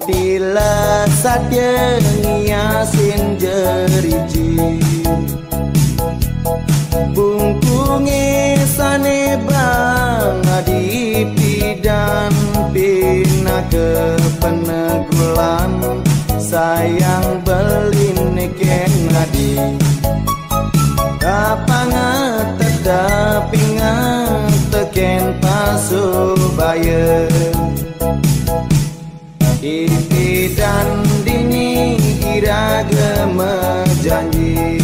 Putila sadya ngiasin jeriji Bungkungi sane bang adi pidan pina ke penegulan sayang belin ken adi kapangat tedapingat teken pasubaya Ipi dan dini iragama janji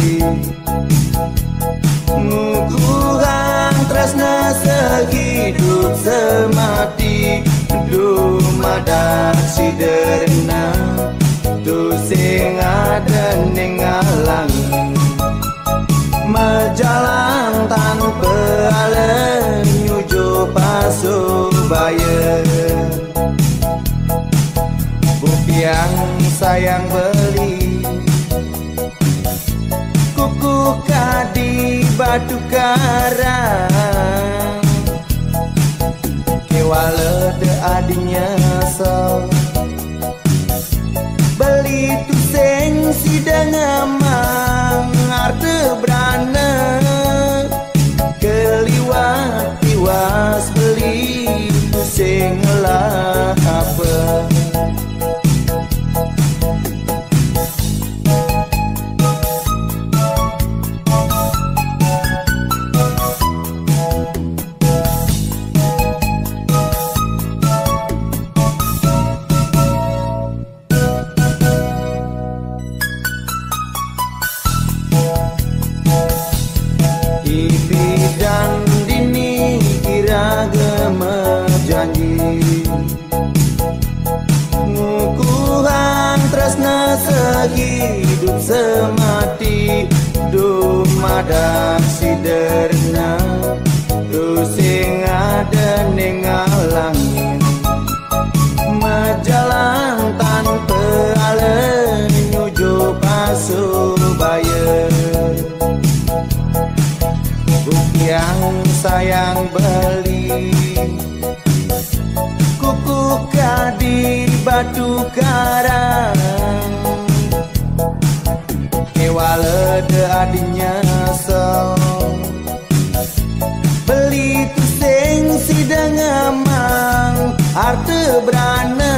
Ngukuhan tresna sehidup semati Dumadak siderna Tu sing ada ning alang Mejalan tanpa alen nyujo pasubaya Yang sayang beli Kuku kadi batu karang Kewala de adinya so Beli tu seng sidang amang Arte berana Keliwat tiwas beli tu seng lah apa Hidup semati dumadak siderna Rusing ada ning alangin Majalan tanpa alen nyujo pasubaya Yang sayang beli Kuku kadi batu karang Kewala de adinya so Beli tu seng sidang amang Arte berana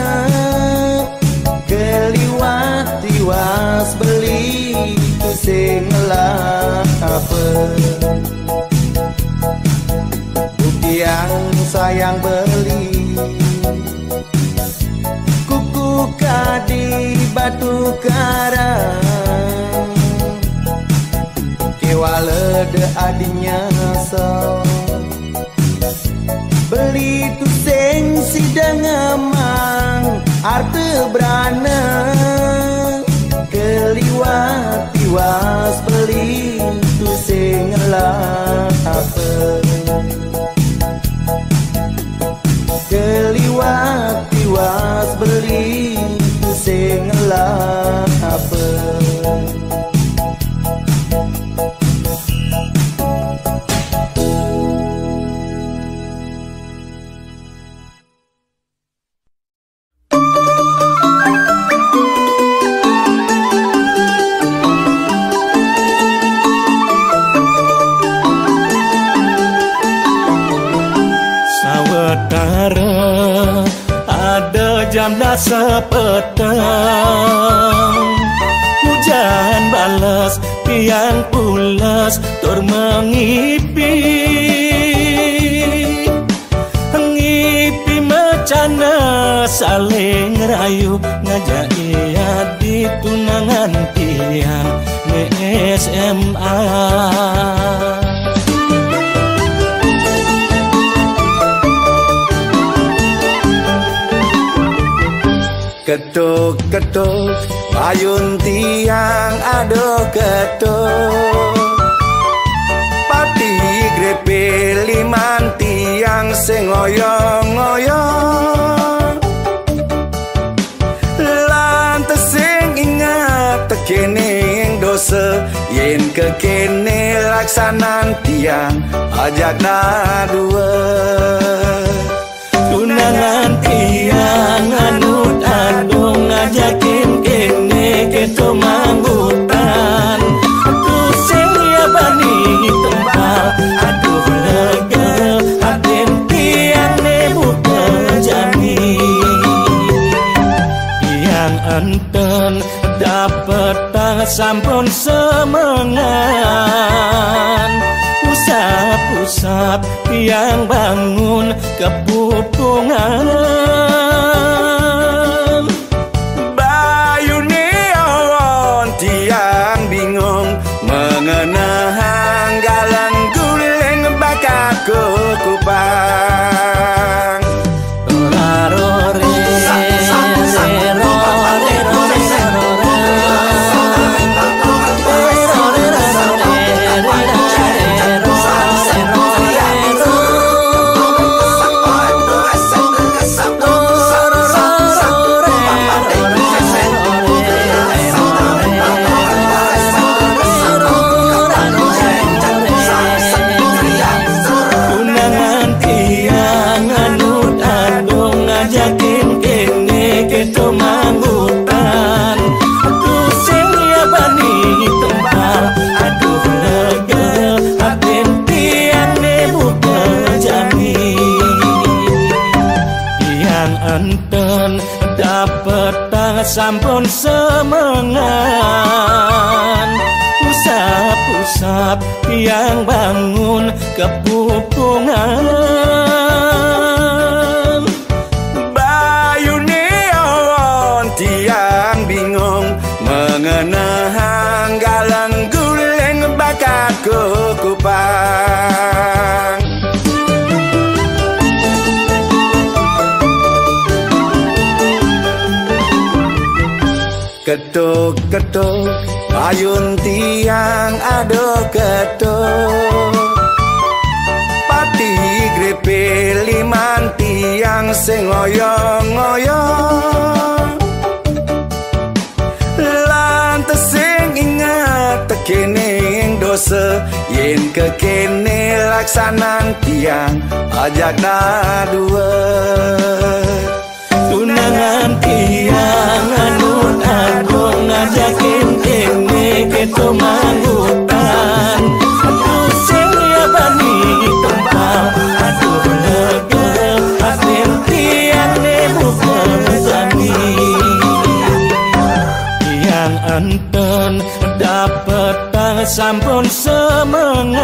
Keliwat tiwas beli tu seng lah apa Yang sayang beli Kuku kadi batu karang Kewala de adinya so Beli tu seng sidang amang Arte berana Keliwat tiwas beli tu seng lah apa Keliwat tiwas beli tu sing lah apa Jamna sepetang Hujan balas Piang pulas Tur mengipi Ngipi macana Saling rayu Ngajai adi tunangan tiang Nge SMA Ketuk-ketuk payun tiang ado ketuk Pati grepe liman tiang sing ngoyong-ngoyong Lantes sing ingat tekene ing dosa Yen kekene laksanan tiang ajak dua Tunangan tiang anut adung sampun semengan. Usap-usap tiang bangun kepupungan. Bayune awon tiang bingung mengenang galang guling bakat kukupang. Sampun semengan. Usap-usap tiang bangun kepupungan. Bayune awon tiang bingung mengenang galang guling bakat kukupang. Ketuk-ketuk ayun tiang ado ketuk. Pati grepe liman tiang sing ngoyong-ngoyong. Lantas sing ingat tekene ing dosa yen kekene laksanan tiang ajak dua. Tunangan tiang anut agung ngajakin kene keto manggutan. Aduh sing ya bani tumpal, aduh legel asin tiang ne bukan sani. Tiang enten dapet sampun semengan.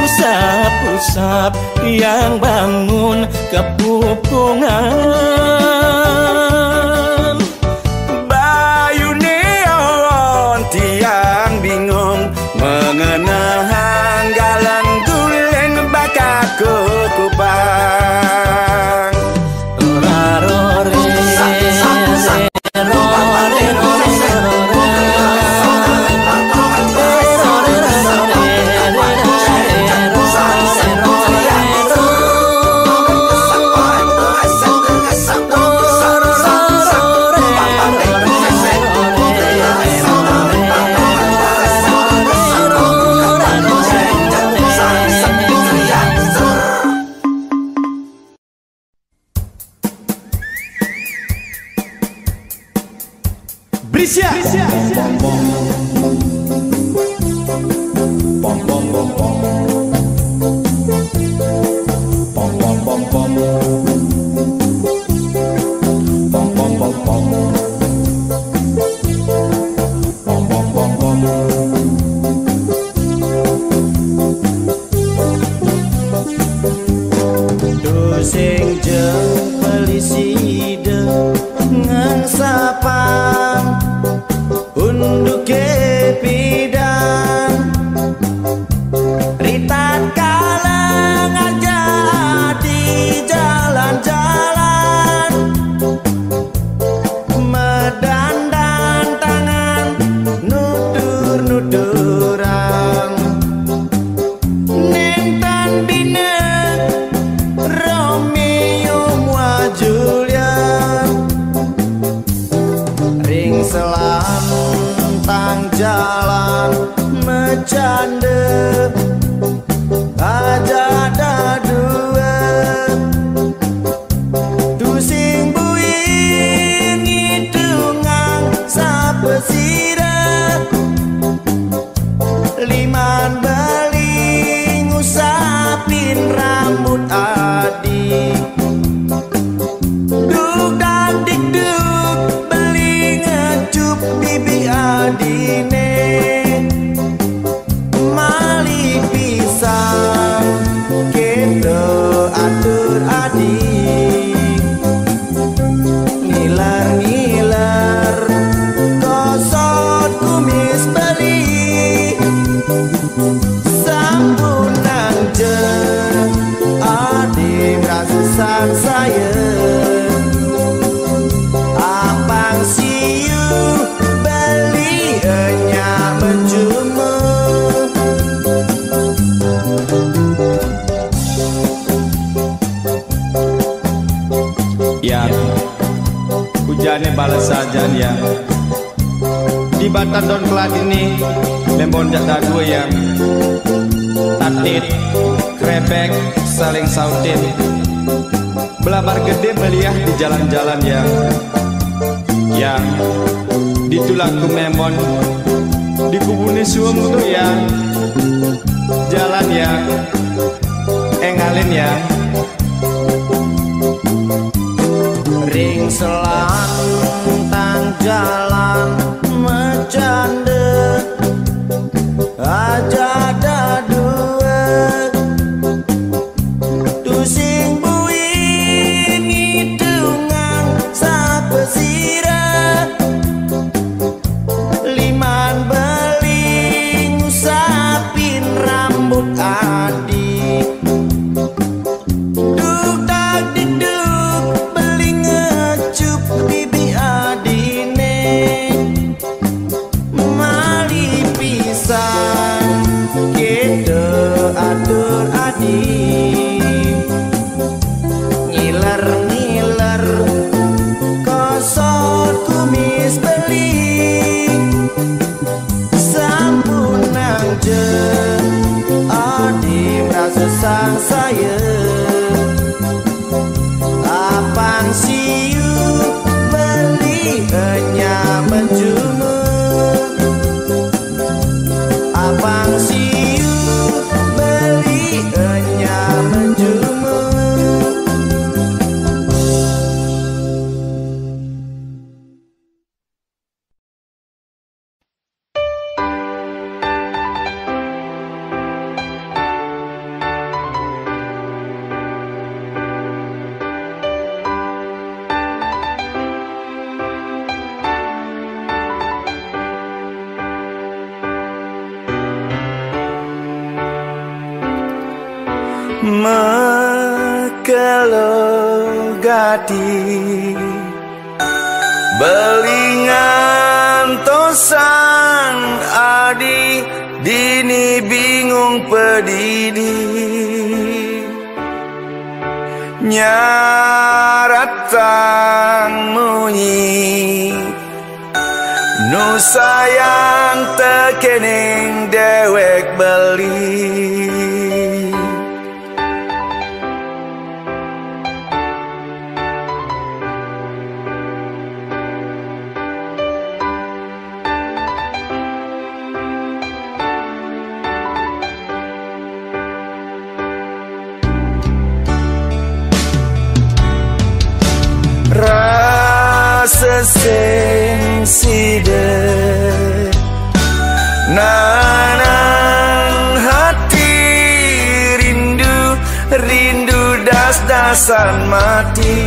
Usap-usap tiang bangun kepupungan. Bayune awon tiang bingung mengenang galang guling bakat kukupang. jane balas saja yang di Batan Don Kelat ini membonjak dadu yang tatit krebek saling sautin belabar gede meliah di jalan-jalan yang ditulaku memon di kubuni suam tuh yang jalan yang engalin yang ring selantang jalan mecande aja ada dua tusing buing hidungan sapesira liman beling usapin rambut adik duk tak diduk beling ngecup bibi adine mali pisan gitu atur adik ngiler-ngiler kosot kumis beling sampun nangje adik merasa sang saya apang siu beli hanya menjumur apang siu beli hanya menjumur. Mekelo gati belingan tosan adi dini bingung pedidi nyaratang munyi nu sayang tekening dewek beli seseng side nanang hati rindu das-dasan mati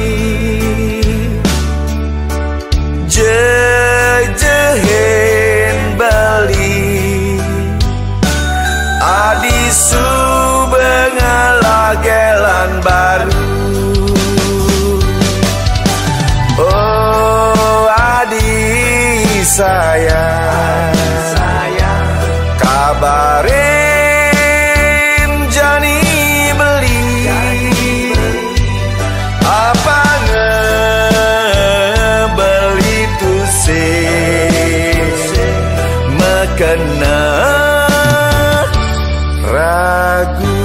jehen bali adisu bengalagelan baru sayang kabarin jani beli apa ngebeli tusing mekena ragu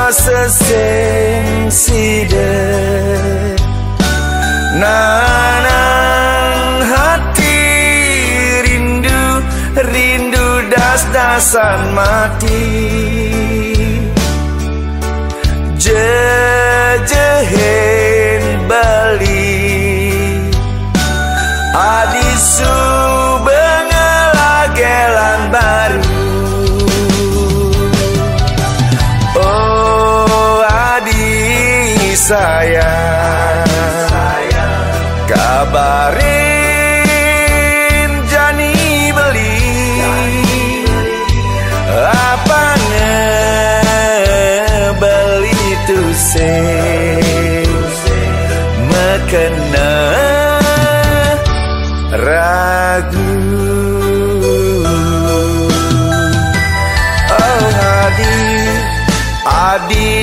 seseng side nanang hati rindu das-dasan mati jehen bali adisu sayang, kabarin jani beli apa beli tu se mekena ragu. Oh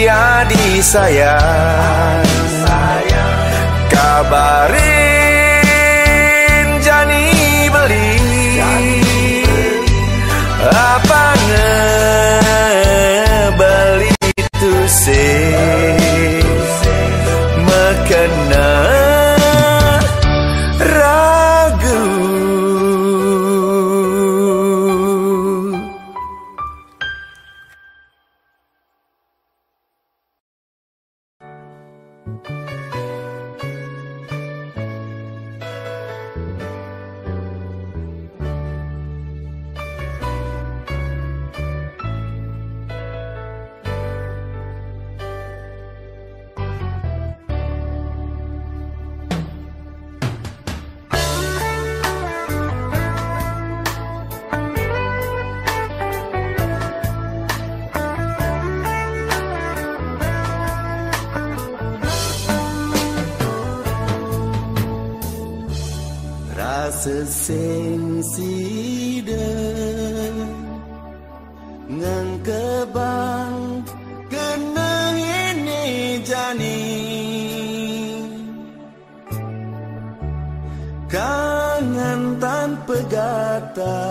adi sayang, kabarin jani beli apa beli tu se mekena ragu. Sesensida ngan kebang kena ini jani kangen tanpa gata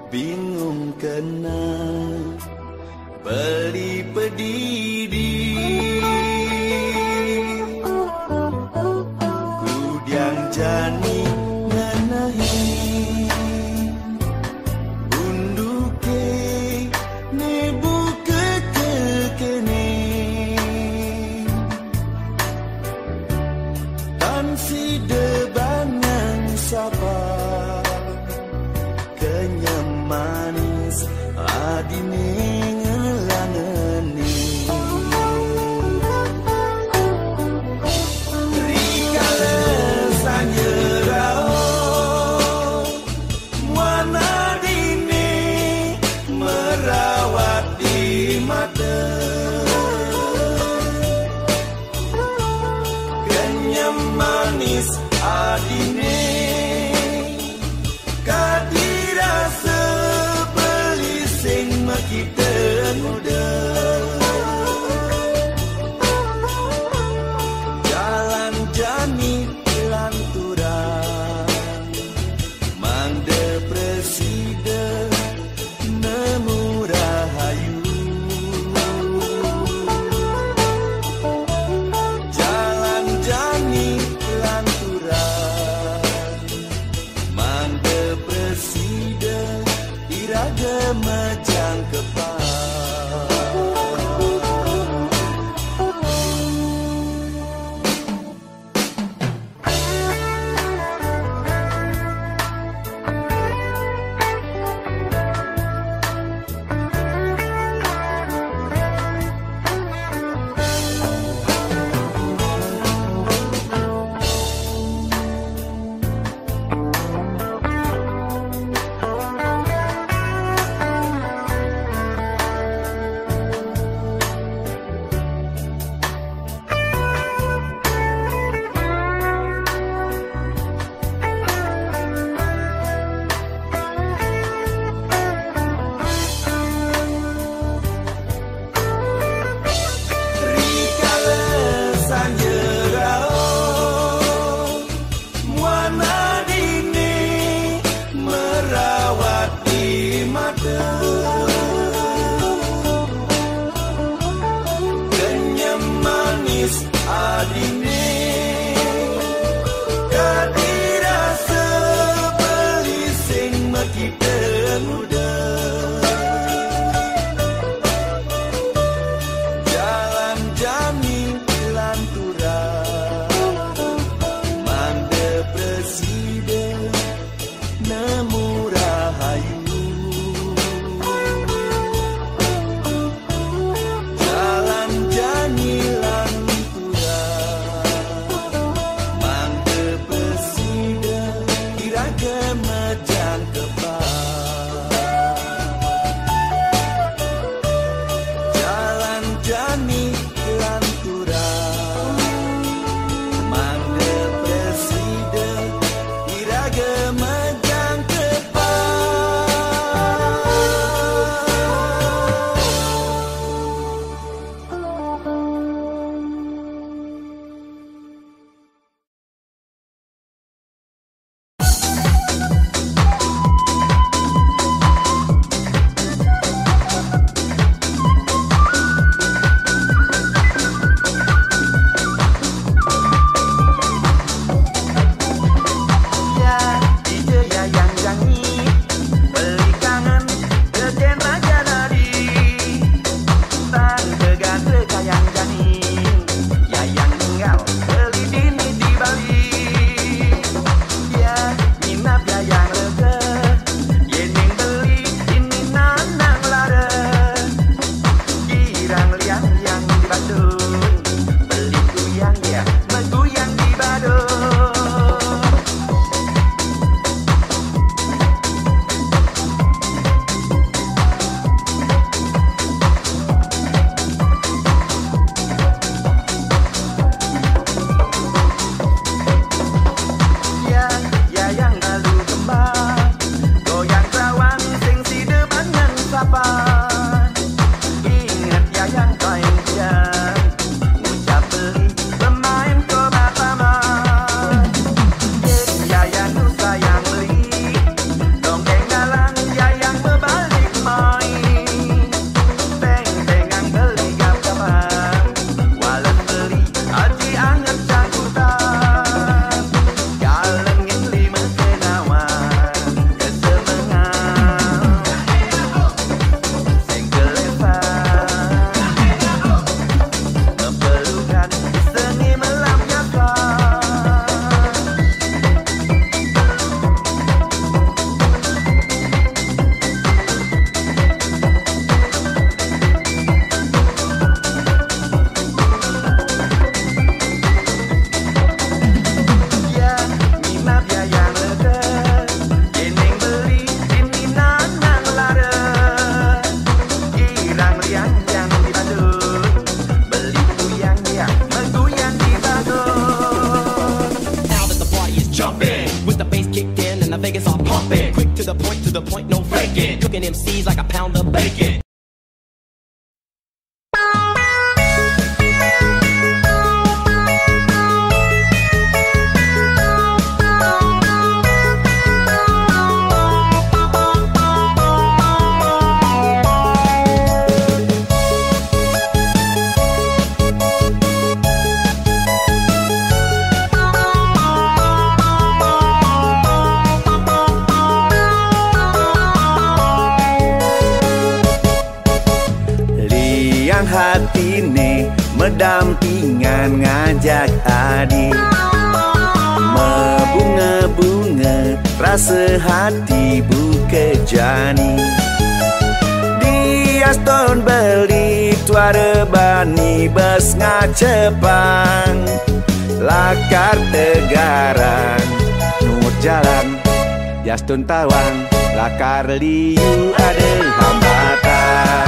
bingung kena beli pedidi kudiang jani the point, no faking. Cooking MCs like a pound of bacon. Hati ne mendampingan ngajak adik membunga-bunga rasa hati buka jani dia ston beli tuara bani bas ngacepang lakar tegaran nur jalan dia ston tawang lakar liu ada hambatan.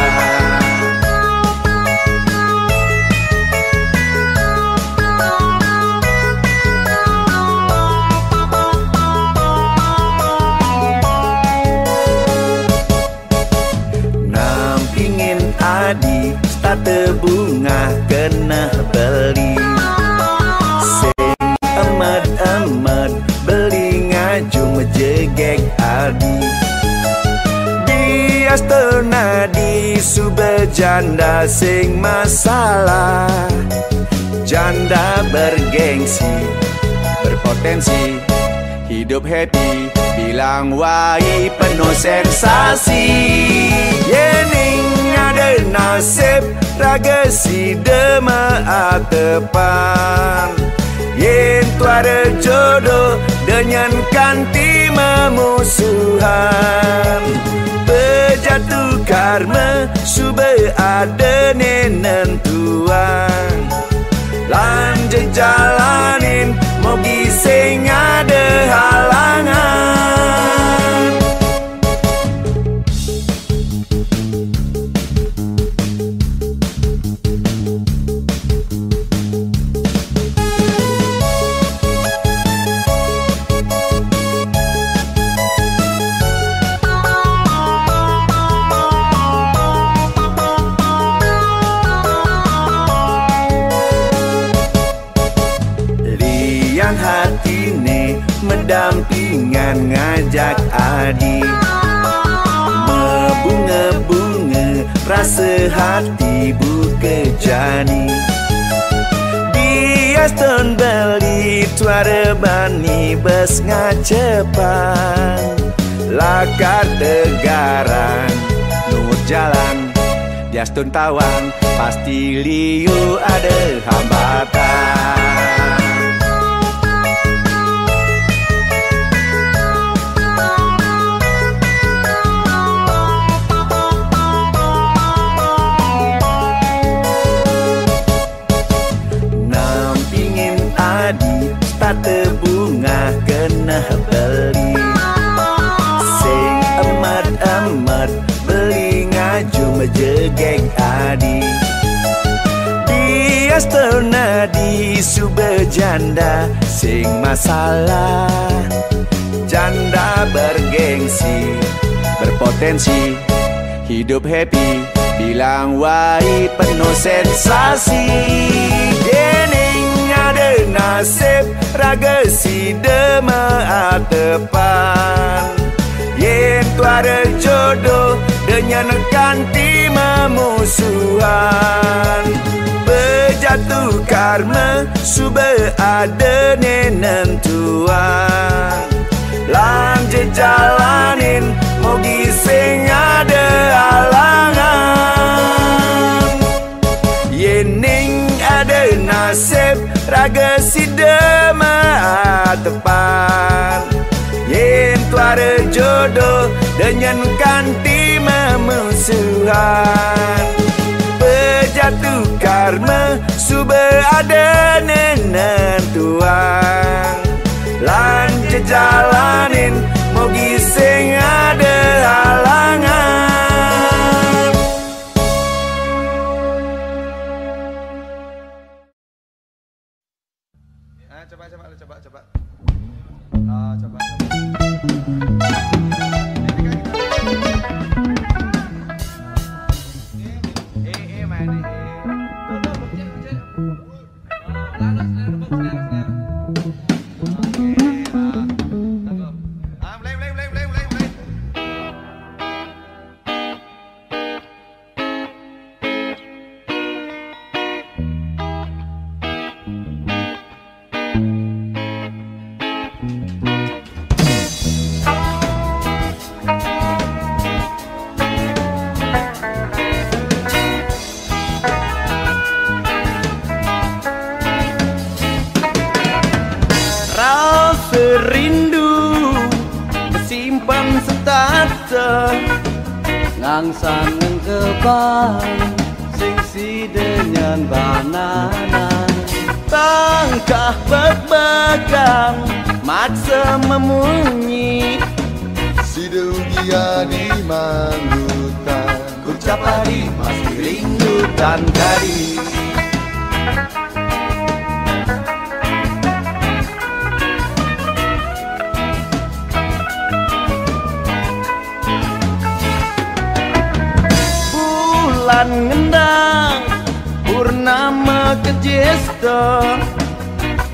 Starte bunga kena beli sing emet-emet beli ngajung jegek adi dia stona di sube janda sing masalah janda bergengsi berpotensi hidup happy bilang wai penuh sensasi yening ada nasib raga si dema atepan yen tuara jodoh dengan kanti memusuhan bejatuh karma sube ada nenentuan lanjut jalanin mau gising ada halangan. Mendampingan ngajak adik membunga-bunga rasa hati buka jani dia ston beli tuara bani bas ngacepang lakar tegaran nur jalan dia ston tawang pasti liu ada hambatan. Starte bunga kena beli sing emat-emat beli ngajung jegek adi dia stona di sube janda sing masalah janda bergengsi berpotensi hidup happy bilang wai penuh sensasi yening ada nasib raga si dema atepan yen tuara jodoh dengan kanti memusuhan bejatuh karma sube ada nenentuan lanjut jalanin mau gising ada halangan yening ada nasib raga si dema tepan yen tuara jodoh dengan kanti memusuhan bejatuh karma sube ada nenentuan lanjut jalanin mau gising ada halangan. Coba. serindu kesimpan setata ngangsan kebang sing si dengan banana tangkah berbagang maksa memunyi Sidung dia di manggutan ucap hari masih rindu dan gadis. Bulan ngendang purnama kejesta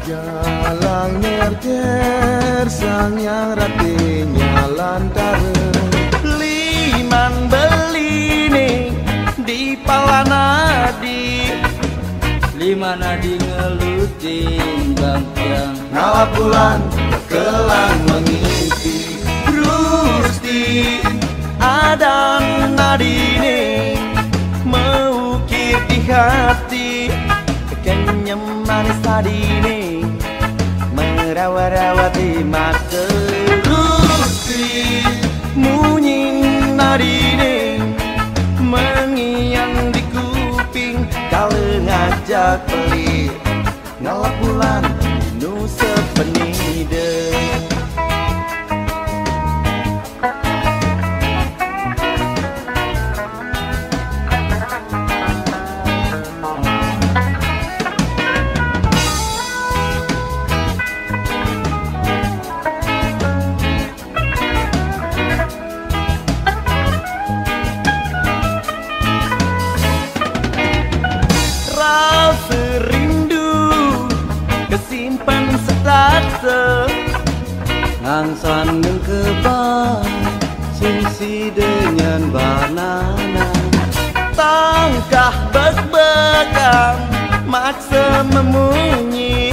Jalang nyer-nyer sang yang ratinya lantar liman belini di palanadi lima nadi ngelutin bangkiang Ngala bulan kelang mengisi Rusti adan nadine mengukir di hati kenyam manis tadine merawat-rawati mata Rusti munying nadine mengiang di kuping kalau ngajak pelit ngalap bulan nu sepenide kesimpan setata ngangsan kebang sing si dengan banana tangkah bek-bekang maksa memunyi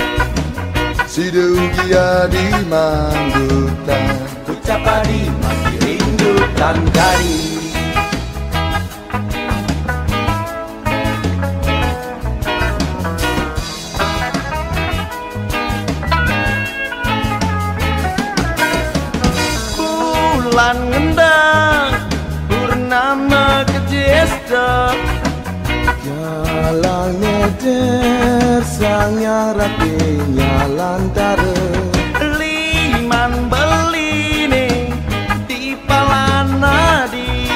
Sidung dia di manggutan ucap hari masih rindu dan gadis. Bulan ngendang purnama kejesta Jalang nyer sang yang ratinya lantar liman belini di palanadi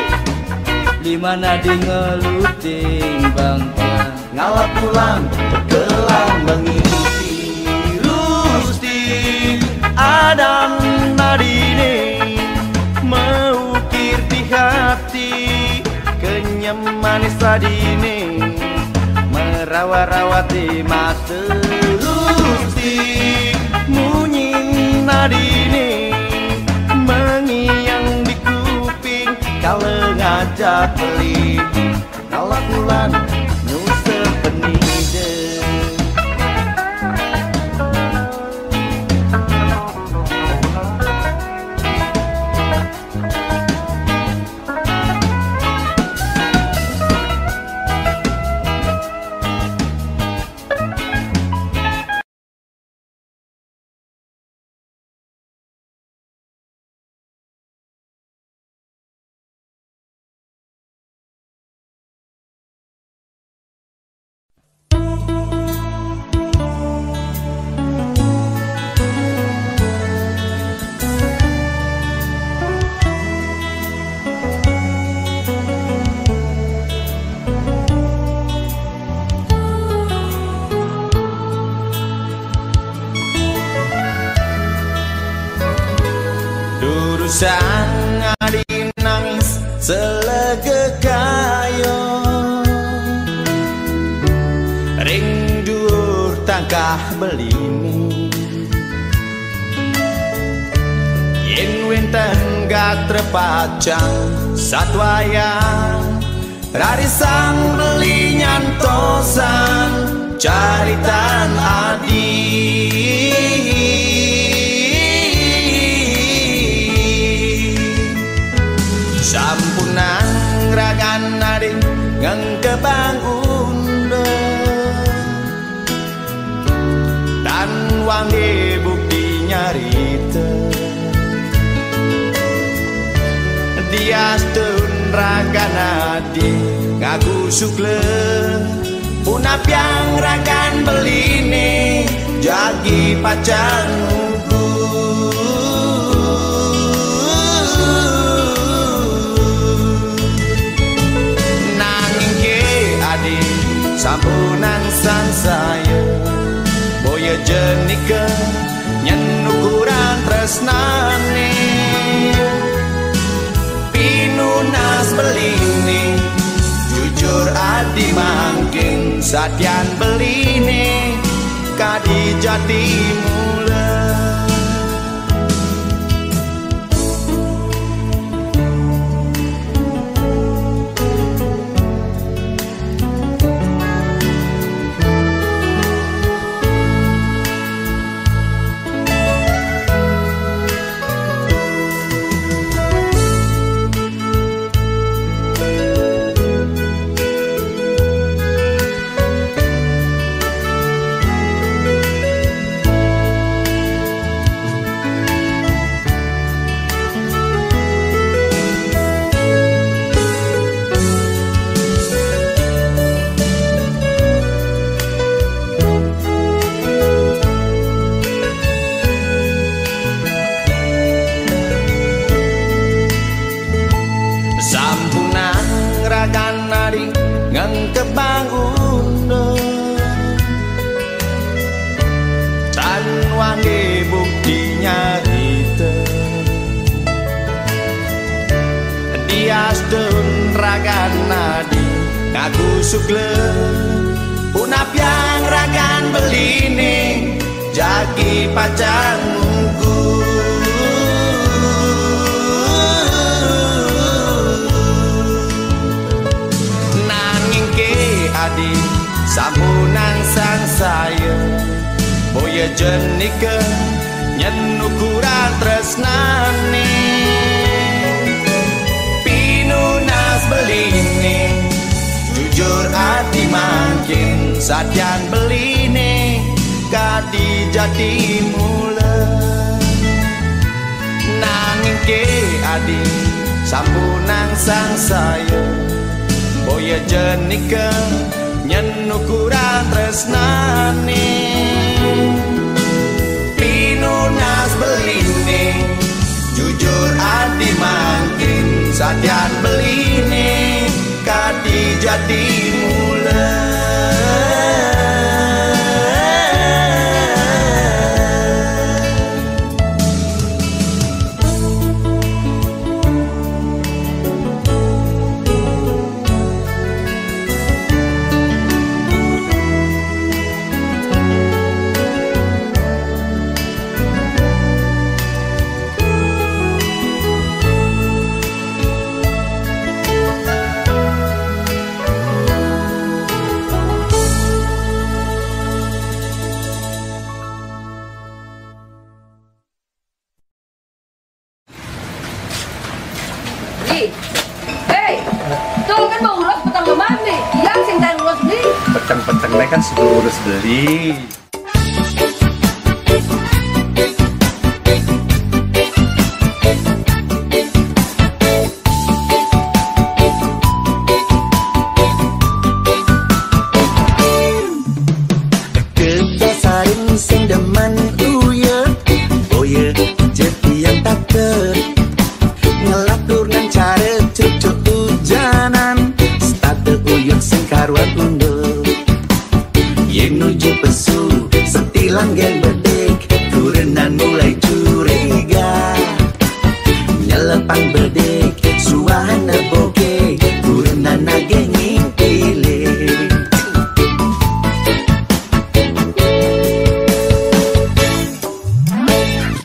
lima nadi ngelutin bangkiang ngalap bulan bergelang mengisi Rusti adan nadine mengukir di hati kenyam manis tadine merawat-rawati mata Rusti munying nadine mengiang di kuping kalau ngajak pelit ngalap bulan nu sepenide Durusan ngadi nangis selege kayo ring dur tangkah belini yen wenten gak terpacang satwayang rarisan beli nyantosan caritan adi sampunang ragan ading ngang kebang unde dan wangi bukti nyari Diastun raganadi ngaku sukle Punapiang ragan beline jagi pacanku nanging ke adi sampunan sang saya boya jenika nyen ukuran tresnane pinunas beline jujur adi mangking sadian beline kadi jati mula Diastun ragan nadi ngaku sukle Punapiang ragan beline jagi pacanku nanging ke adi sampunan sang saya boya jenika nyen ukuran tresnane beline jujur adi makin sadian beline kadi jati mula nanging ke adi sampunan sang saya boya jenika nyen ukuran tresnane pinunas beline jujur adi makin sadian beline kadi jati mula petang-petang kan sudah urus beli. Kedasarin sing demen uye boye jeti yang taker ngelatur nan cara cucuk hujanan stade uyuk sing karuan undur yen nuju pesu setilang gen bedek kurenan mulai curiga nyelepang bedek suahana boke kurenan nage ngintile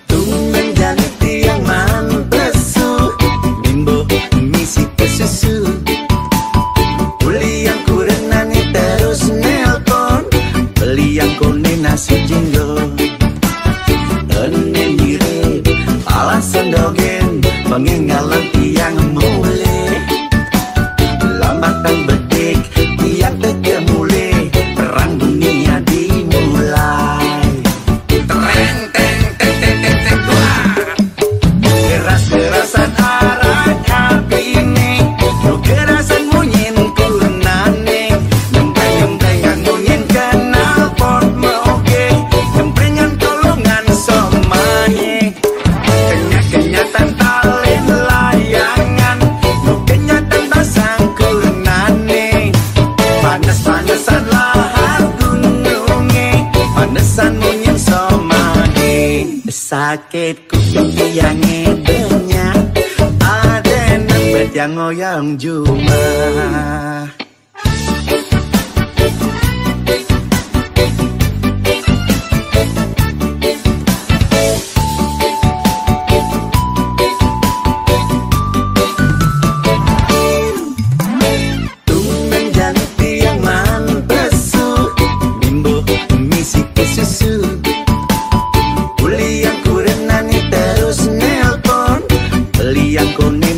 tumben janti yang mampesu bimbo misi kesusu uli yang kurenan terus nelpon beli yang kone nasi jinggo sakit kuping yang edenya, ada nembet yang ngoyang cuma.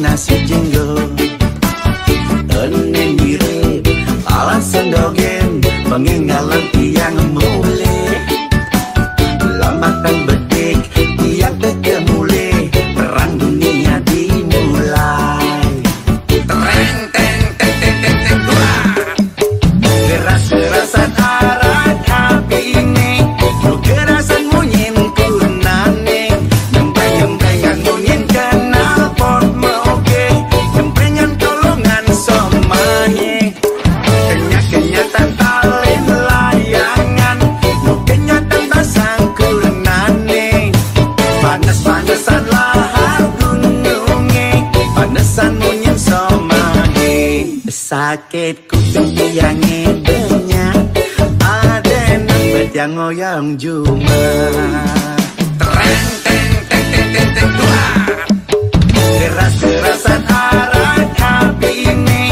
Nasi jenggo Ene mirip alasan dogen Pengingalan tiang mulai Lambatan bedik tiang tekemulai Perang dunia dimulai Tereng teng teng teng teng teng wah Keras-kerasan arat api ini Kerasan munyin kunane Nyempeng-nyempengan munyin kenal pot Nyempengan tolongan somanye Kenyak-kenyatan talin layangan No kenyatan basang kurenane Panas-panasan lahar gununge Panasan munyin somanye Sakit kuping tiang edenya Ada nembet yang ngoyang cuma Tereng teng teng teng teng teng wah Keras-kerasan arat api ini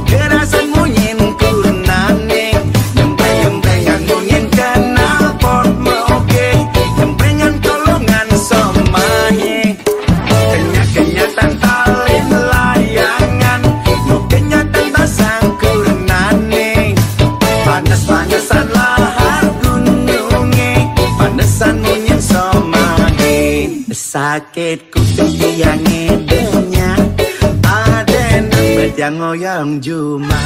Kerasan munyin kunane Nyempeng-nyempengan munyin kenal pot moge Nyempengan tolongan somanye Kenyak-kenyatan talin layangan No kenyatan basang kurenane Panas-panasan lahar gununge Panasan munyin somanye Sakit kuping tiang edenya Ada nembet yang ngoyang cuma